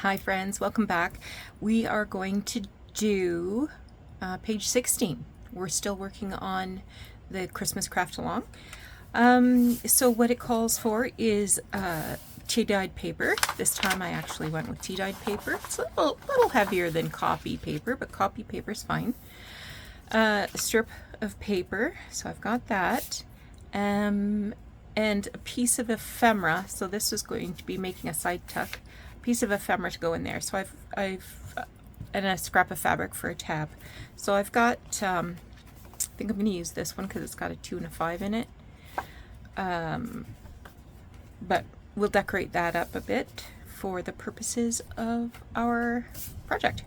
Hi friends, welcome back. We are going to do page 16. We're still working on the Christmas craft along. So what it calls for is tea-dyed paper. This time I actually went with tea-dyed paper. It's a little heavier than copy paper, but copy paper is fine. A strip of paper, so I've got that. And a piece of ephemera, so this is going to be making a side tuck. Piece of ephemera to go in there. So and a scrap of fabric for a tab. So I've got, I think I'm going to use this one because it's got a 2 and a 5 in it. But we'll decorate that up a bit for the purposes of our project.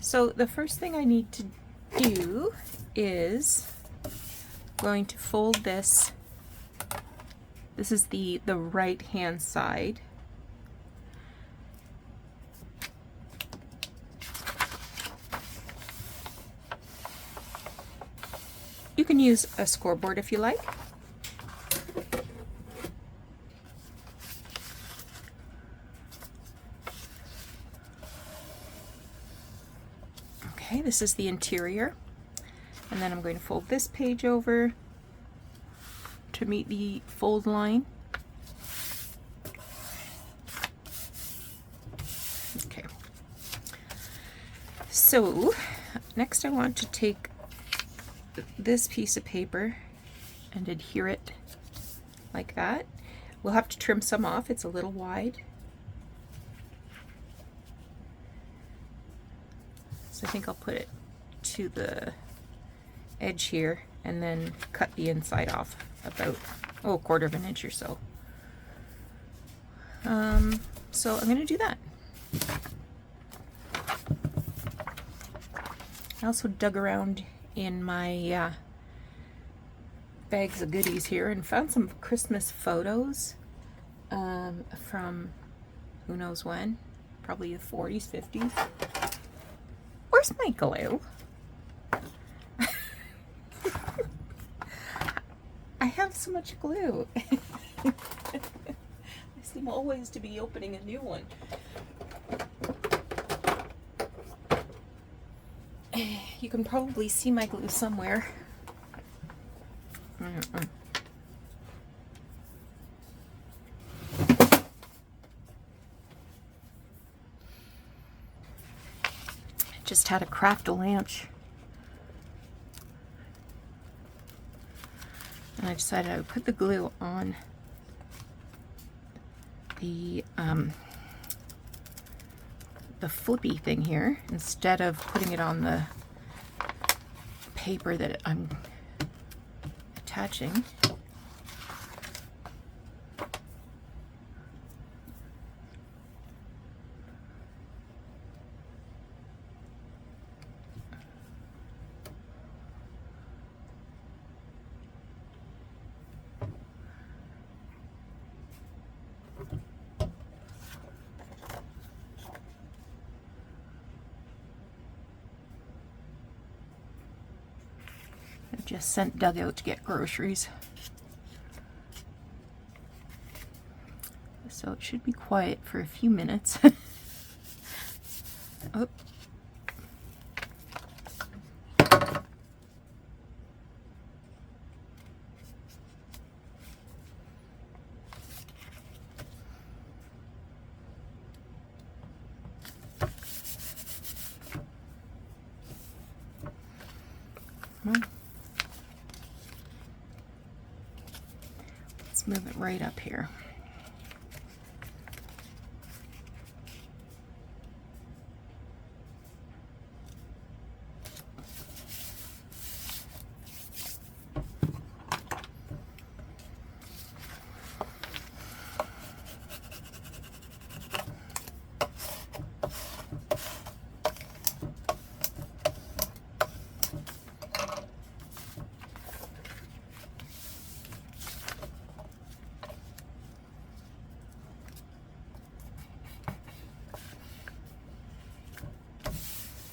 So the first thing I need to do is going to fold this. This is the right hand side. You can use a scoreboard if you like. Okay, this is the interior. And then I'm going to fold this page over to meet the fold line. Okay. So, next I want to take this piece of paper and adhere it like that. We'll have to trim some off, it's a little wide. So I think I'll put it to the edge here and then cut the inside off about a quarter of an inch or so. So I'm going to do that. I also dug around in my bags of goodies here and found some Christmas photos from who knows when, probably the 40s, 50s. Where's my glue? I have so much glue. I seem always to be opening a new one. You can probably see my glue somewhere. I just had a Craft-A-Lanch. And I decided I would put the glue on the flippy thing here instead of putting it on the paper that I'm attaching. Just sent Doug out to get groceries. So it should be quiet for a few minutes. Oh. Let's move it right up here.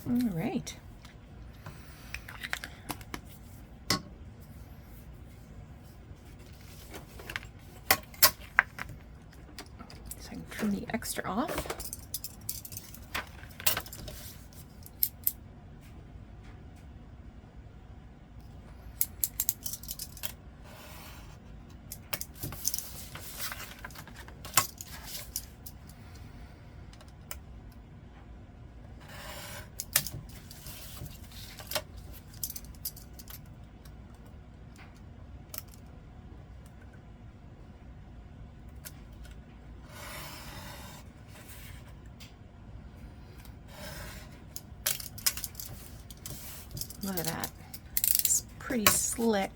All right. So I can trim the extra off. Look at that. It's pretty slick.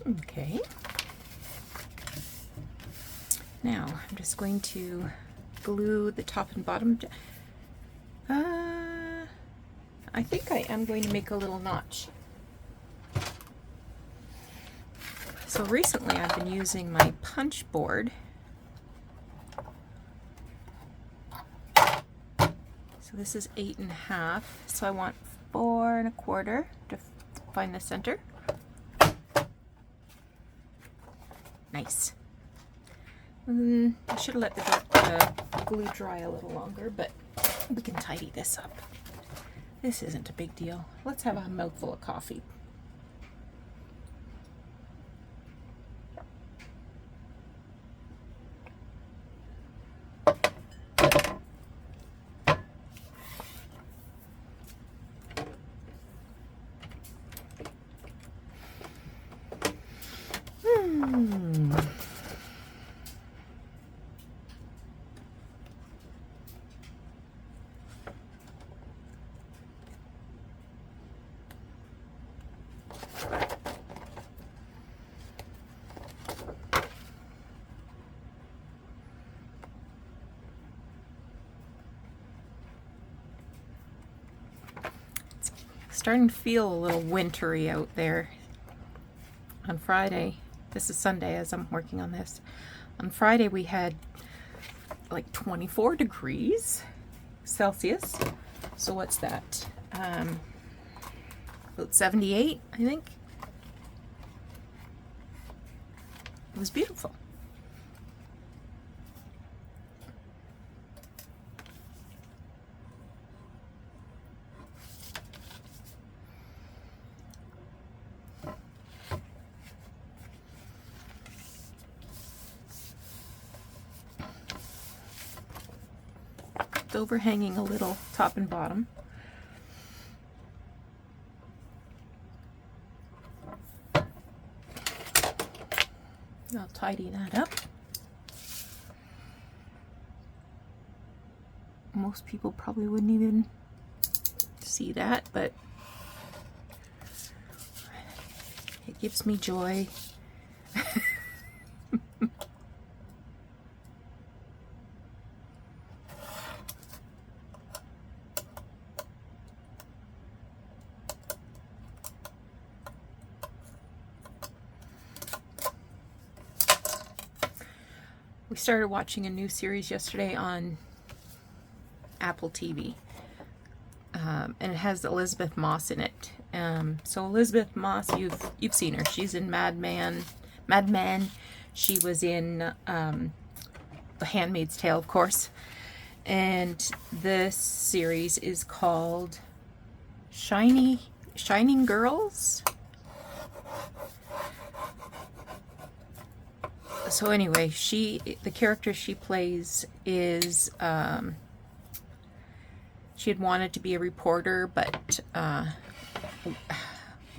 Okay. Now I'm just going to glue the top and bottom. I think I am going to make a little notch. So recently I've been using my punch board. So this is 8.5. So I want 4 1/4 to find the center. Nice. I should have let the glue dry a little longer, but we can tidy this up. This isn't a big deal. Let's have a mouthful of coffee. Starting to feel a little wintry out there. On Friday, this is Sunday as I'm working on this. On Friday we had like 24 degrees Celsius. So what's that? About 78, I think. It was beautiful. Overhanging a little top and bottom. I'll tidy that up. Most people probably wouldn't even see that, but it gives me joy. We started watching a new series yesterday on Apple TV, and it has Elizabeth Moss in it. So Elizabeth Moss, you've seen her. She's in Mad Men. She was in The Handmaid's Tale, of course. And this series is called Shining Girls. So anyway, the character she plays is, she had wanted to be a reporter, but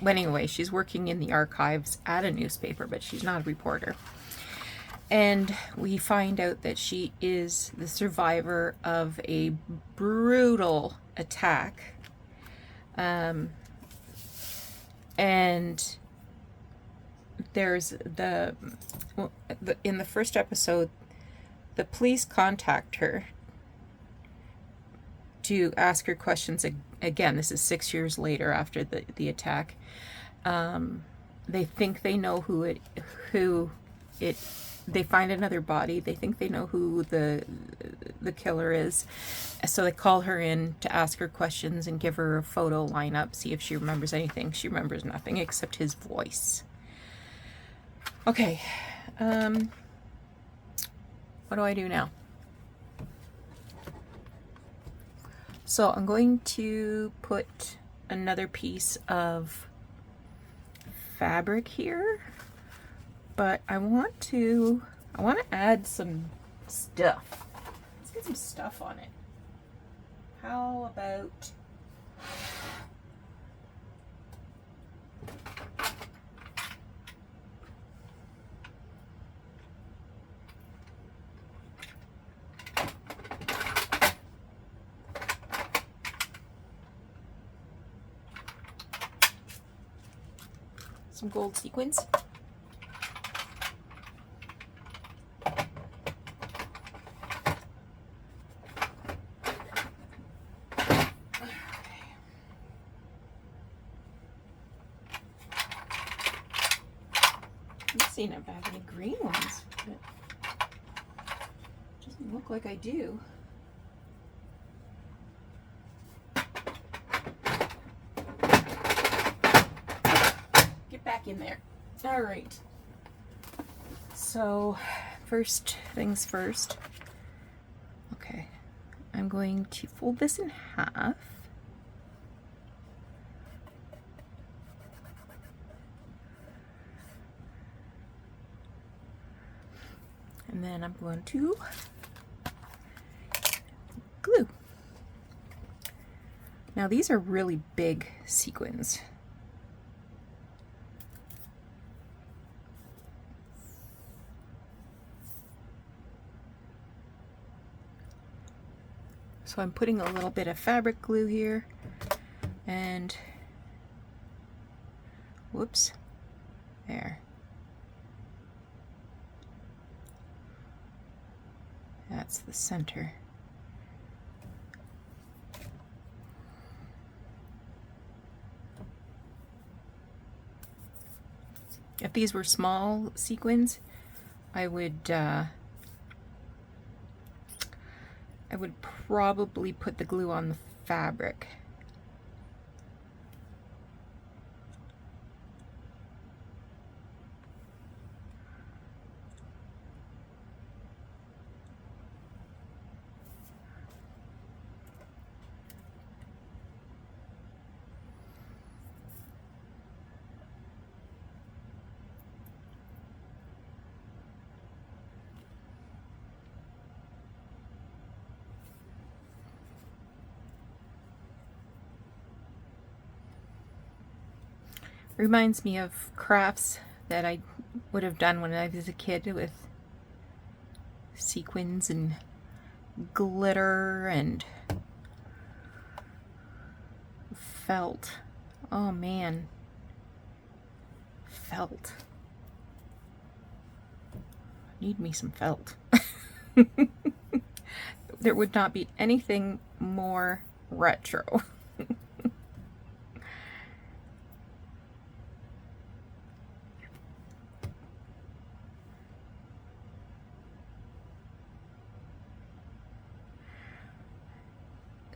anyway, she's working in the archives at a newspaper, but she's not a reporter. And we find out that she is the survivor of a brutal attack. And there's in the first episode, the police contact her to ask her questions again. This is 6 years later after the attack. They think they know they find another body. They think they know who the killer is. So they call her in to ask her questions and give her a photo lineup, see if she remembers anything. She remembers nothing except his voice. Okay. What do I do now? So I'm going to put another piece of fabric here, but I want to add some stuff. Let's get some stuff on it. How about some gold sequins. I'm seeing if I have any green ones, but it doesn't look like I do. Get back in there. All right. So, first things first. Okay, I'm going to fold this in half. And then I'm going to glue. Now these are really big sequins. So I'm putting a little bit of fabric glue here and whoops, there. That's the center. If these were small sequins, I would probably put the glue on the fabric. Reminds me of crafts that I would have done when I was a kid with sequins and glitter and felt. Oh man, felt. Need me some felt. There would not be anything more retro.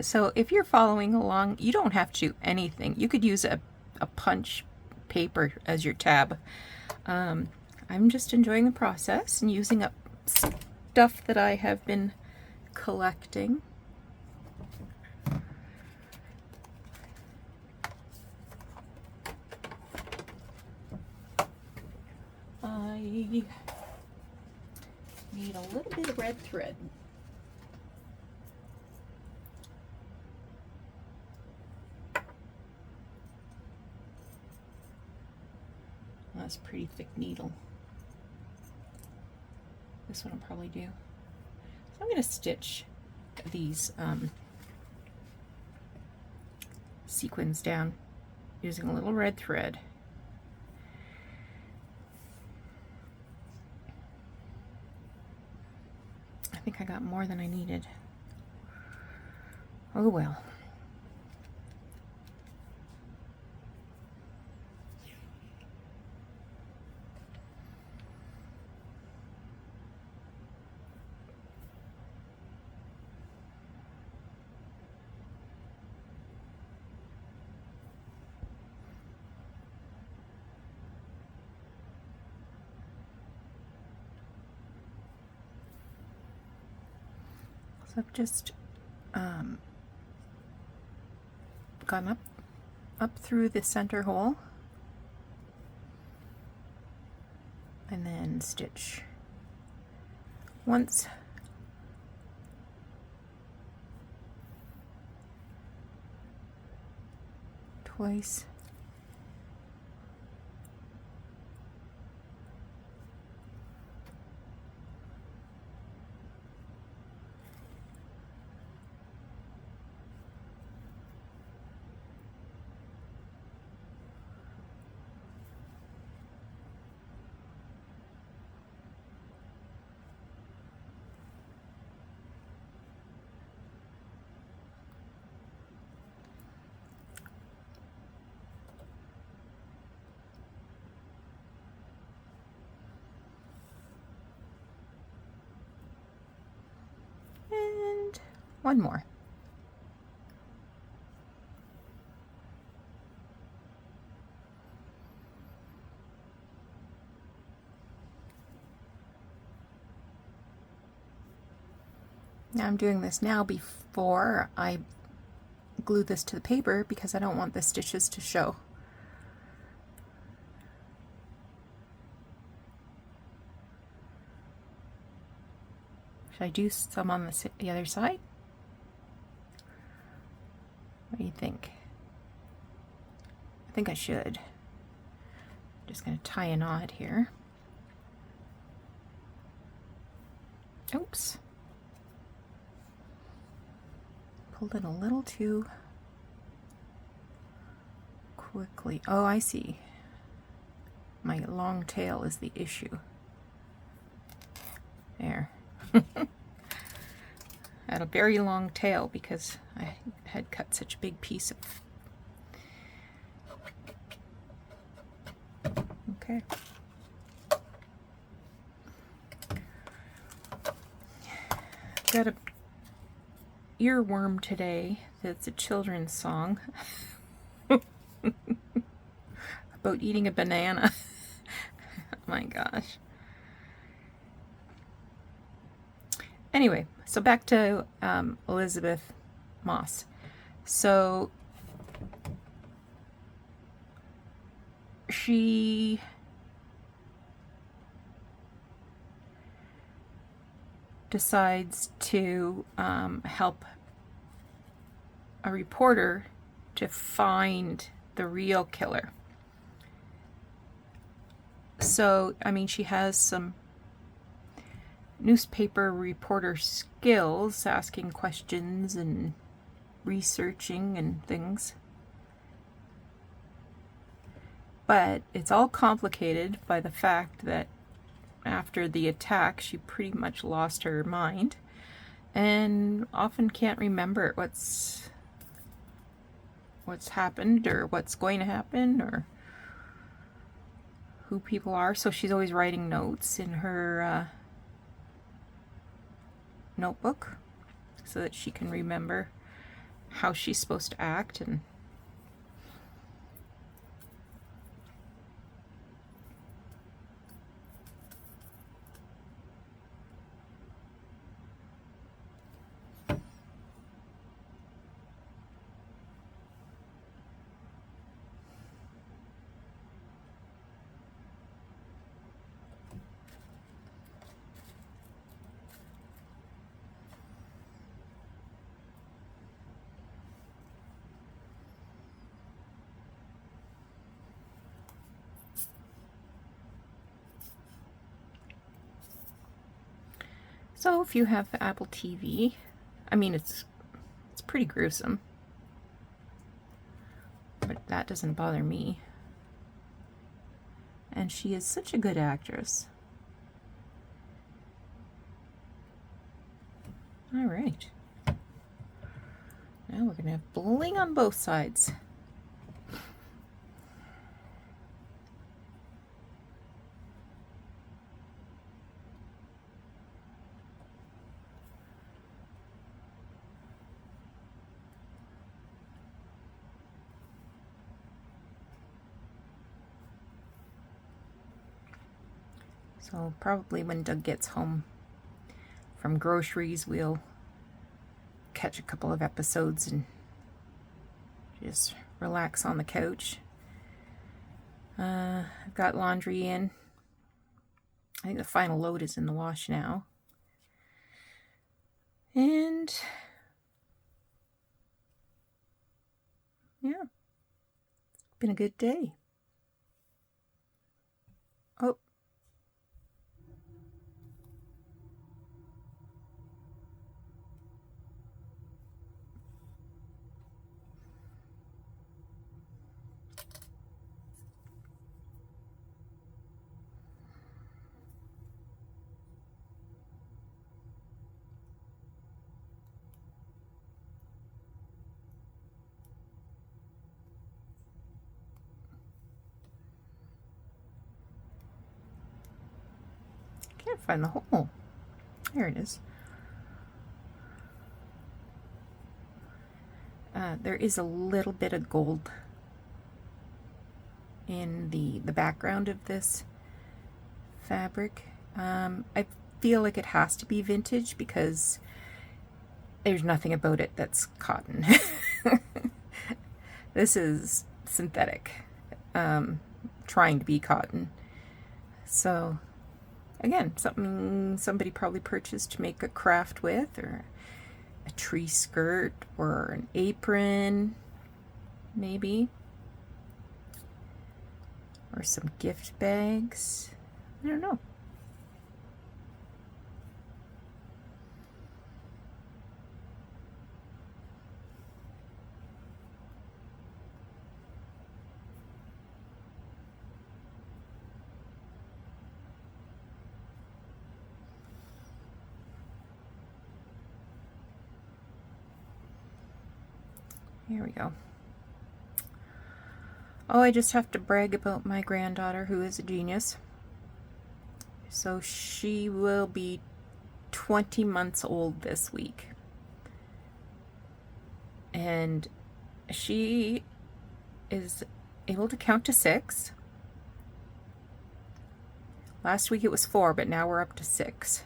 So if you're following along, you don't have to do anything. You could use a punch paper as your tab. I'm just enjoying the process and using up stuff that I have been collecting. I need a little bit of red thread. That's a pretty thick needle. This one will probably do. So I'm going to stitch these sequins down using a little red thread. I think I got more than I needed. Oh well. So I've just gone up through the center hole and then stitch once, twice, One more. Now I'm doing this now before I glue this to the paper because I don't want the stitches to show. Should I do some on the other side? What do you think? I think I should. Just going to tie a knot here. Oops. Pulled it a little too quickly. Oh, I see. My long tail is the issue. There. I had a very long tail because I had cut such a big piece of... Okay. Got a earworm today that's a children's song about eating a banana. Oh my gosh. Anyway, so back to Elizabeth Moss. So she decides to help a reporter to find the real killer. So, I mean, she has some newspaper reporter skills, asking questions and researching and things. But it's all complicated by the fact that after the attack, she pretty much lost her mind and often can't remember what's happened or what's going to happen or who people are. So she's always writing notes in her notebook so that she can remember how she's supposed to act. And so if you have Apple TV, I mean, it's pretty gruesome, but that doesn't bother me. And she is such a good actress. All right. Now we're going to have bling on both sides. So probably when Doug gets home from groceries, we'll catch a couple of episodes and just relax on the couch. I've got laundry in. I think the final load is in the wash now. And yeah, it's been a good day. Oh. Can't find the hole. There it is. There is a little bit of gold in the background of this fabric. I feel like it has to be vintage because there's nothing about it that's cotton. This is synthetic, trying to be cotton. So again, something somebody probably purchased to make a craft with, or a tree skirt, or an apron, maybe, or some gift bags. I don't know. Here we go. Oh, I just have to brag about my granddaughter, who is a genius. So she will be 20 months old this week. And she is able to count to 6. Last week it was 4, but now we're up to 6.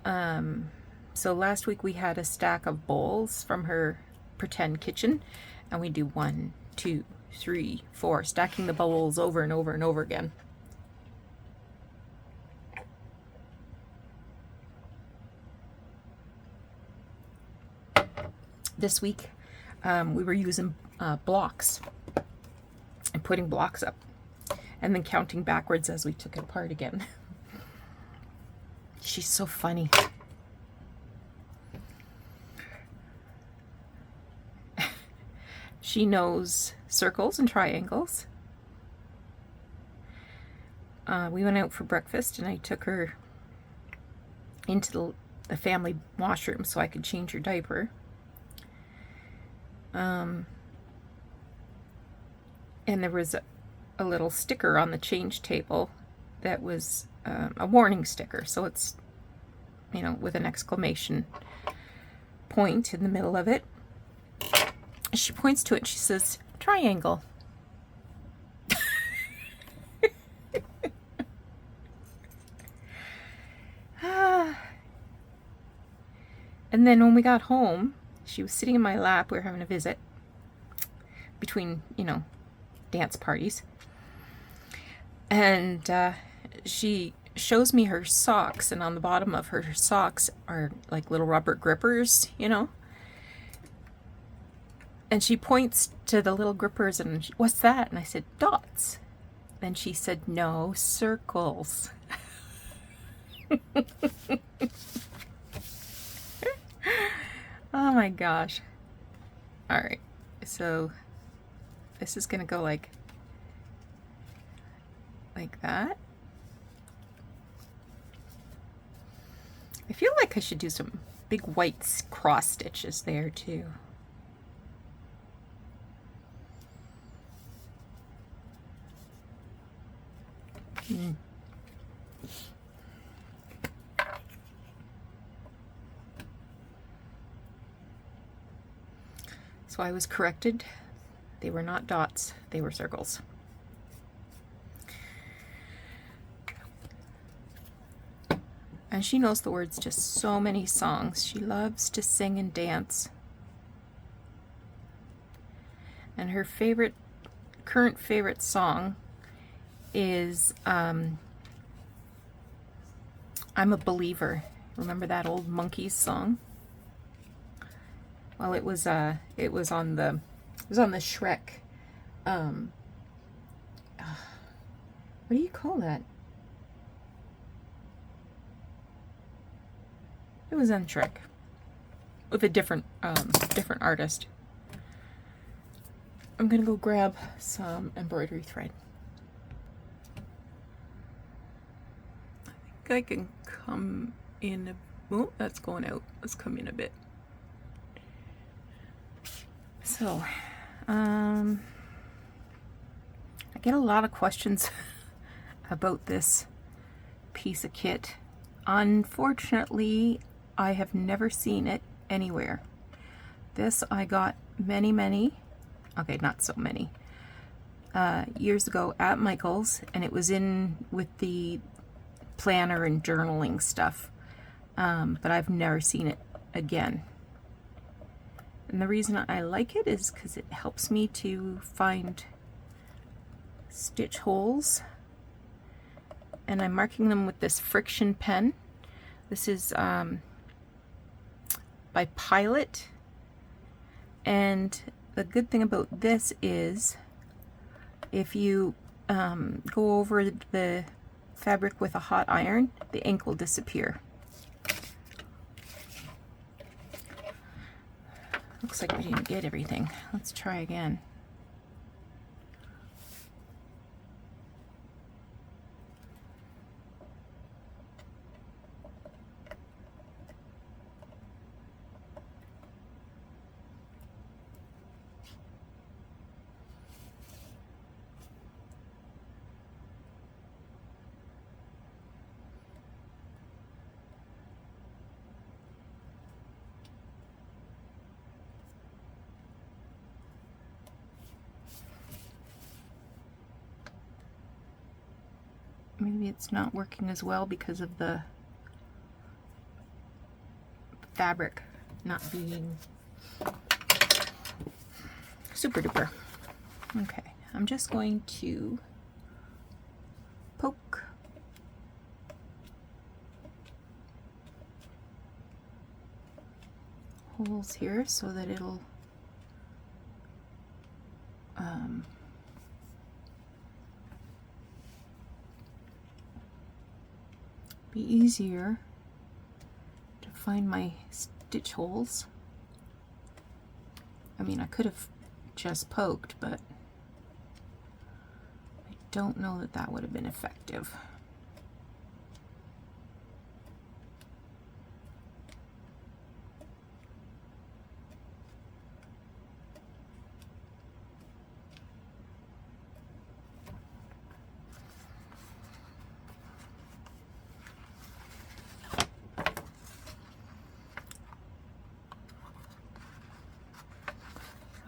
So last week we had a stack of bowls from her pretend kitchen, and we do 1, 2, 3, 4, stacking the bowls over and over and over again. This week we were using blocks and putting blocks up and then counting backwards as we took it apart again. She's so funny. She knows circles and triangles. We went out for breakfast and I took her into the family washroom so I could change her diaper. And there was a little sticker on the change table that was a warning sticker. So it's, you know, with an exclamation point in the middle of it. She points to it and she says, "Triangle." And then when we got home, she was sitting in my lap. We were having a visit between, you know, dance parties. And she shows me her socks, and on the bottom of her socks are like little rubber grippers, you know. And she points to the little grippers and "What's that?" And I said, "Dots." Then she said, "No, circles." Oh my gosh. All right. So this is going to go like that. I feel like I should do some big white cross stitches there too. So I was corrected. They were not dots, they were circles. And she knows the words to so many songs. She loves to sing and dance. And her current favorite song is I'm a Believer. Remember that old Monkees song? Well, it was on the Shrek. What do you call that? It was on Shrek with a different artist. I'm gonna go grab some embroidery thread. I think I can come in. Oh, that's going out. Let's come in a bit. So, I get a lot of questions about this piece of kit. Unfortunately, I have never seen it anywhere. This I got many, okay, not so many, years ago at Michael's, and it was in with the planner and journaling stuff, but I've never seen it again. And the reason I like it is because it helps me to find stitch holes, and I'm marking them with this friction pen. This is by Pilot, and the good thing about this is if you go over the fabric with a hot iron, the ink will disappear. Looks like we didn't get everything. Let's try again. Maybe it's not working as well because of the fabric not being super duper. Okay, I'm just going to poke holes here so that it'll be easier to find my stitch holes. I mean, I could have just poked, but I don't know that that would have been effective.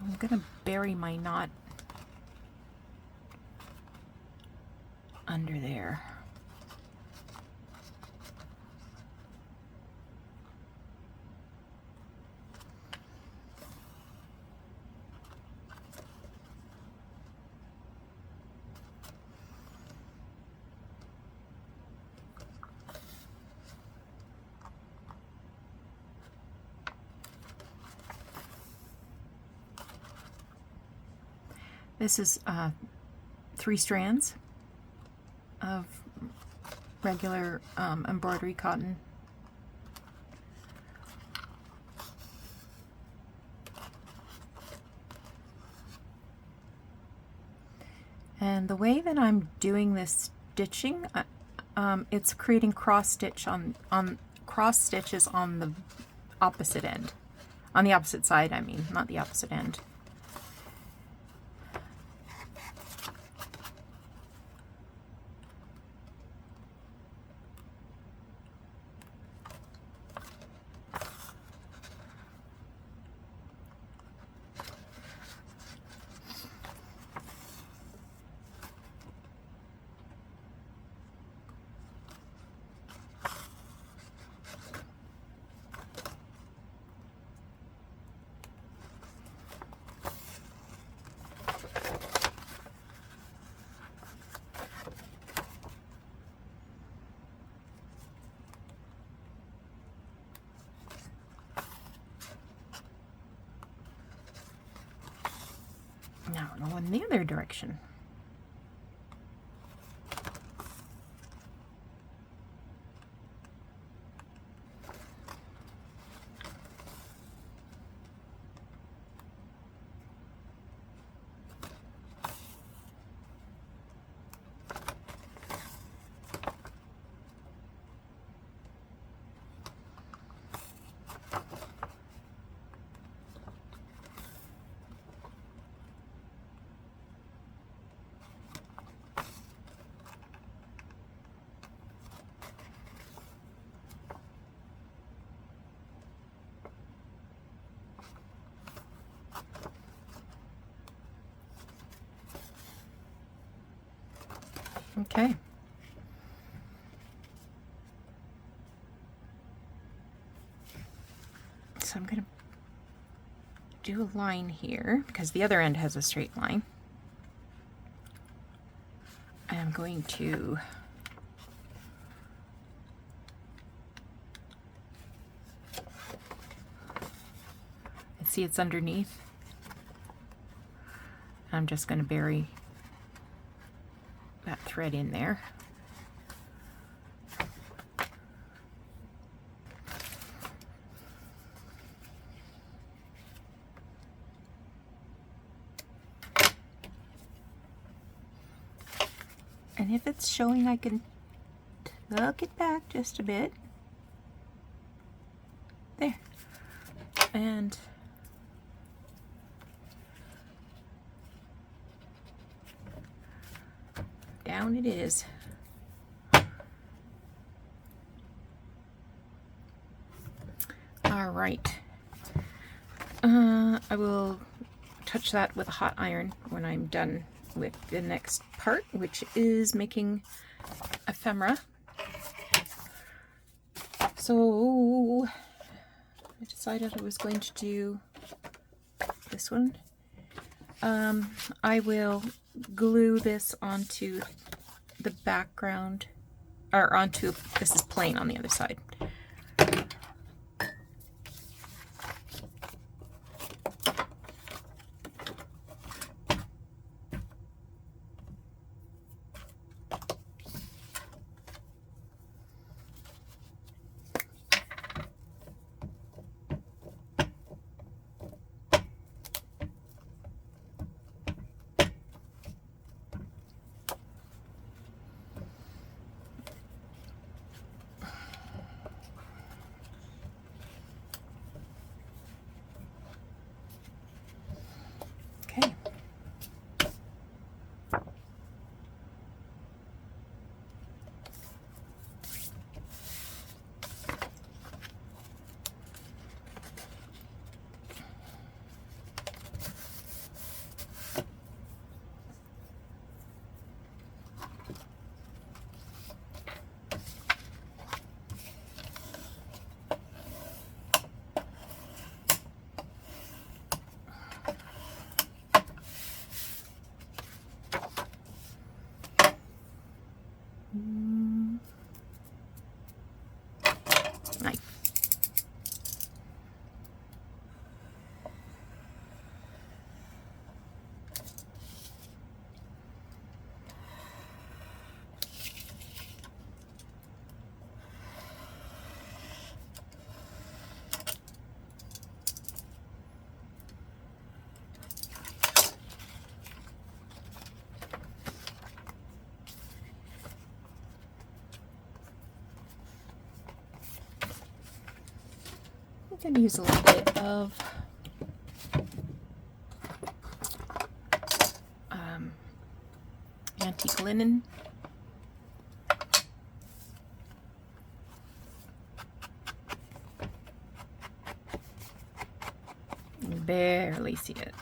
I'm gonna bury my knot under there. This is 3 strands of regular embroidery cotton. And the way that I'm doing this stitching, it's creating cross stitches on the opposite end, on the opposite side. I mean, not the opposite end. Now I'll go in the other direction. Okay. So I'm going to do a line here because the other end has a straight line. I'm going to see it's underneath. I'm just going to bury that thread in there. And if it's showing, I can tuck it back just a bit. There. And down it is. All right. I will touch that with a hot iron when I'm done with the next part, which is making ephemera. So I decided I was going to do this one. I will glue this onto the background, or onto, this is plain on the other side. Okay. Nice. I'm going to use a little bit of antique linen. You barely see it.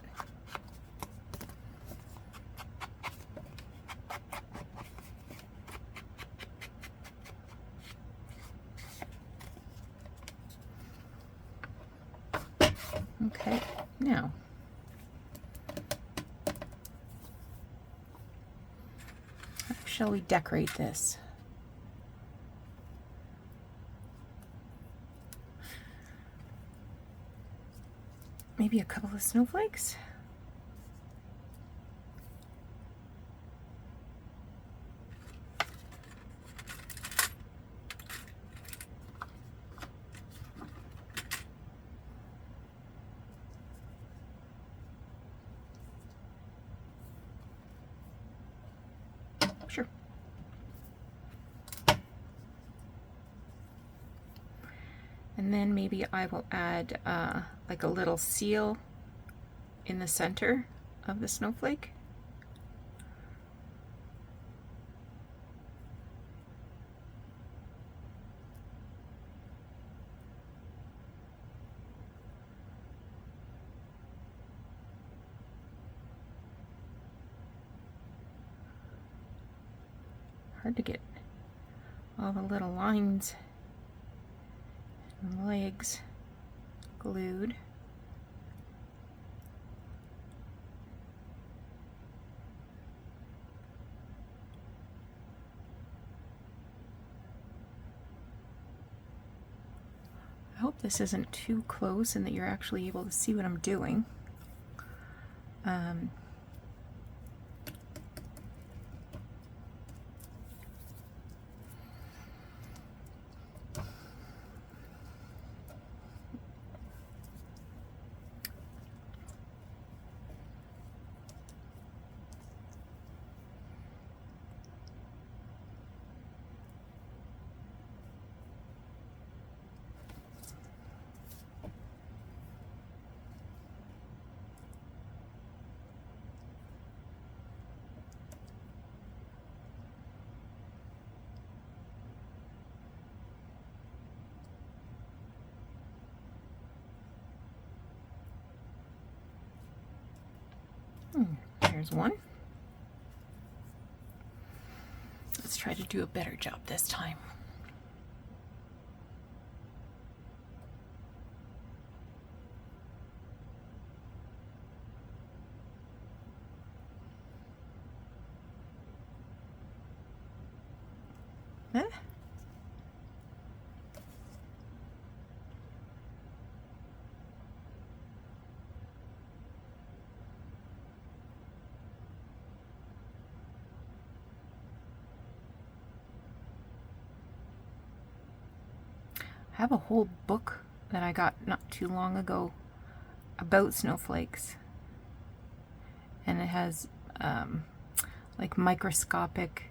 Okay, now how shall we decorate this? Maybe a couple of snowflakes? Sure. And then maybe I will add like a little seal in the center of the snowflake. hard to get all the little lines and legs glued. I hope this isn't too close and that you're actually able to see what I'm doing. There's one. Let's try to do a better job this time. Huh? I have a whole book that I got not too long ago about snowflakes, and it has like microscopic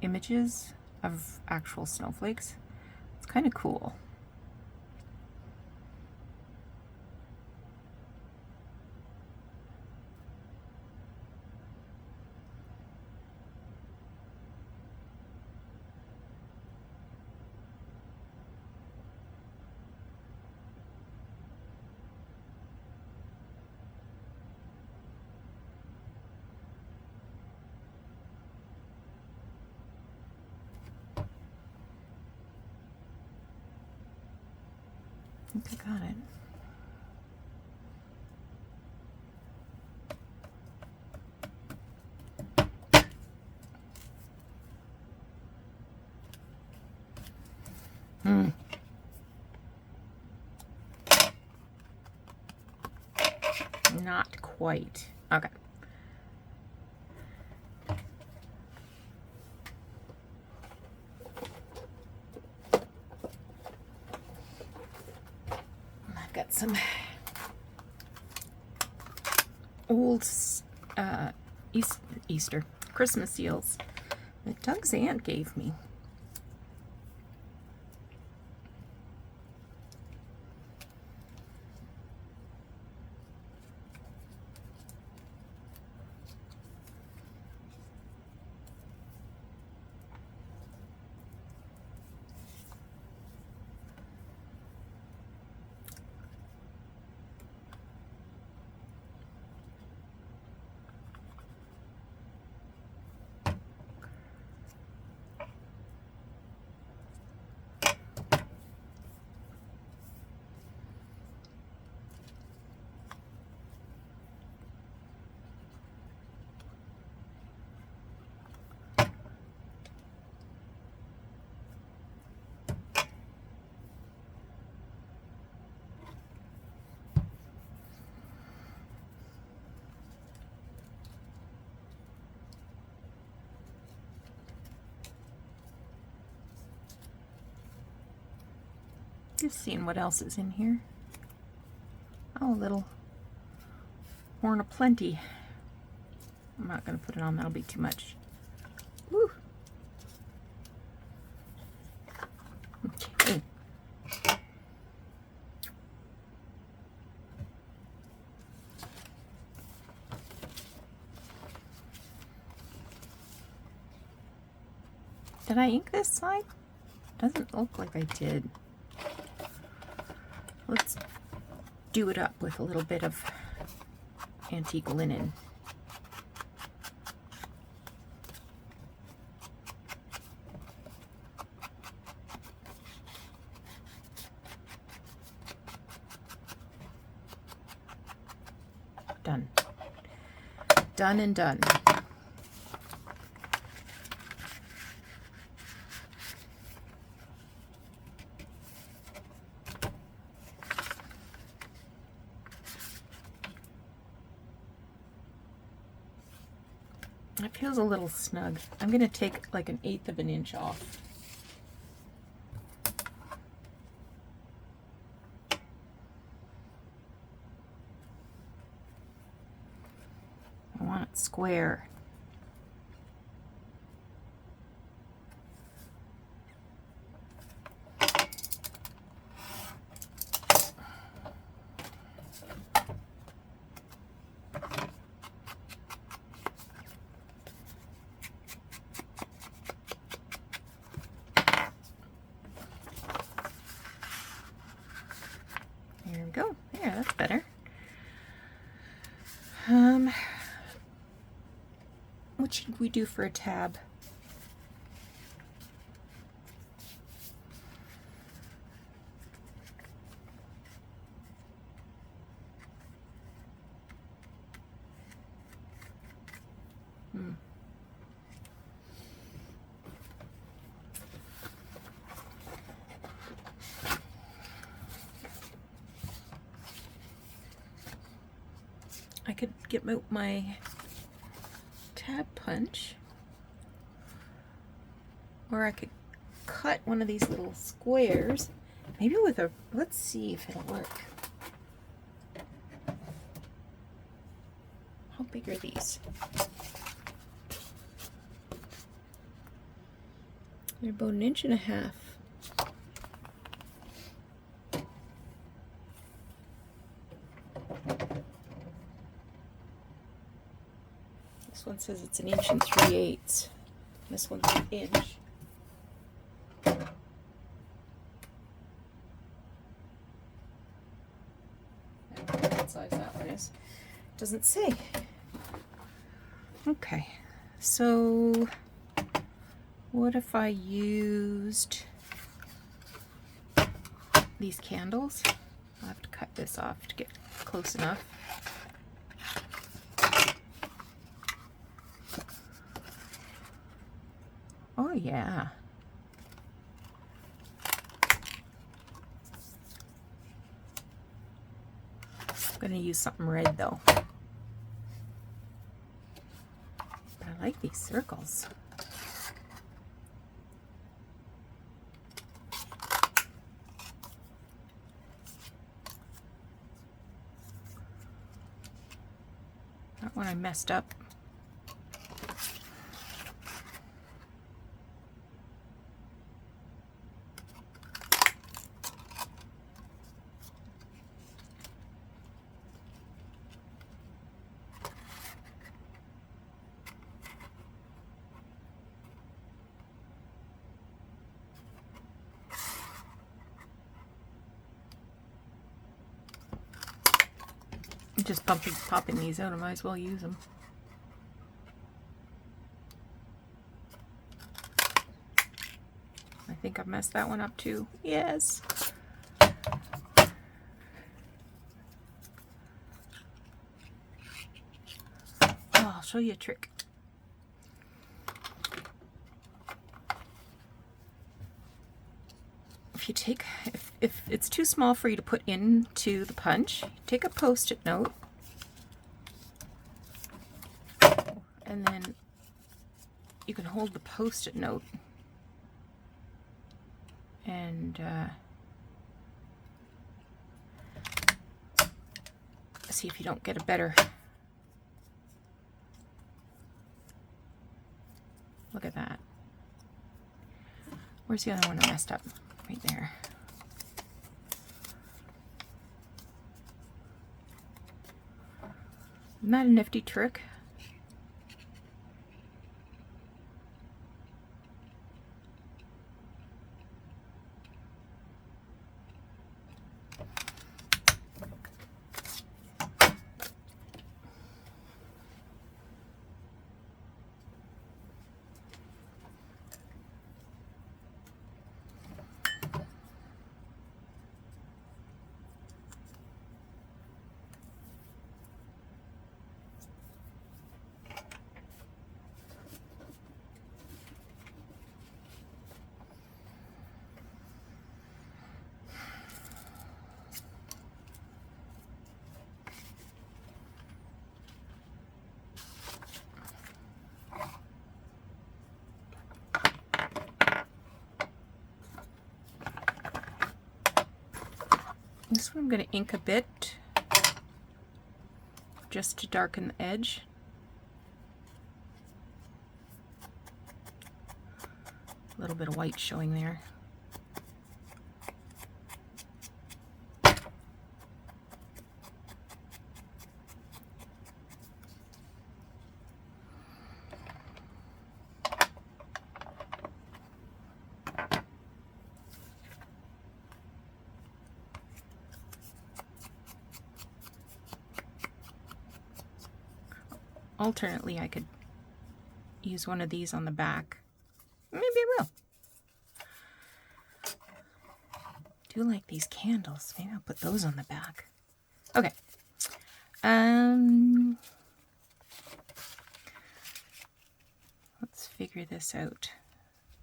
images of actual snowflakes. It's kind of cool. I think I got it. Not quite. Okay. I've got some old Easter Christmas seals that Doug's aunt gave me. Just seeing what else is in here. Oh, a little Horn of Plenty. I'm not going to put it on, that'll be too much. Woo. Okay. Did I ink this side? Doesn't look like I did. Let's do it up with a little bit of antique linen. Done. Done and done. It feels a little snug. I'm going to take like 1/8 of an inch off. I want it square. There we go. There, that's better. What should we do for a tab? I could get my tab punch, or I could cut one of these little squares, maybe with a, let's see if it'll work. How big are these? They're about 1.5 inches. This one says it's 1 3/8 inches. This one's 1 inch. I don't know what size that one is. Doesn't say. Okay, so what if I used these candles? I'll have to cut this off to get close enough. Oh yeah. I'm gonna use something red though. But I like these circles. That one I messed up. I'm just popping these out. I might as well use them. I think I've messed that one up too. Yes. Oh, I'll show you a trick. If you take, if it's too small for you to put into the punch, take a Post-it note and then you can hold the Post-it note and see if you don't get a better, look at that. Where's the other one I messed up? Right there. Isn't that a nifty trick? This one I'm going to ink a bit just to darken the edge. A little bit of white showing there. Alternately, I could use one of these on the back. Maybe I will. Do like these candles. Maybe I'll put those on the back. Okay. Let's figure this out.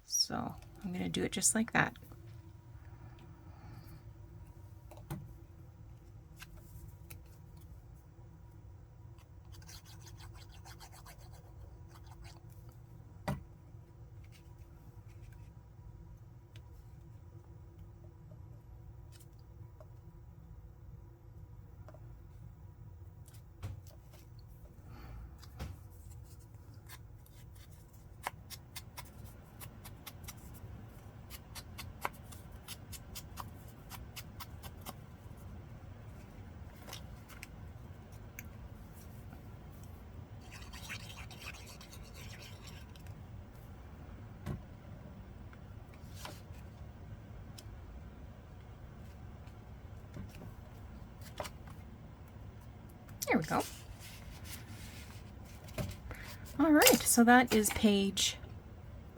So I'm going to do it just like that. There we go. All right, so that is page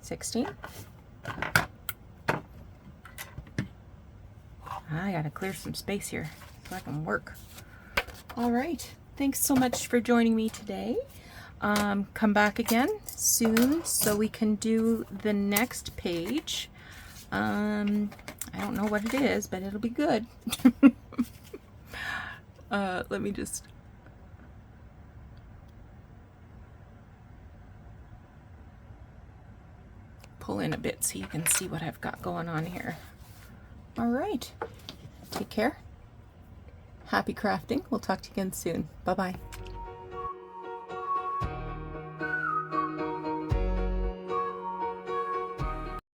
16. I gotta clear some space here so I can work. All right, thanks so much for joining me today. Come back again soon so we can do the next page. I don't know what it is, but it'll be good. Let me just... pull in a bit so you can see what I've got going on here. All right, take care. Happy crafting. We'll talk to you again soon. Bye-bye.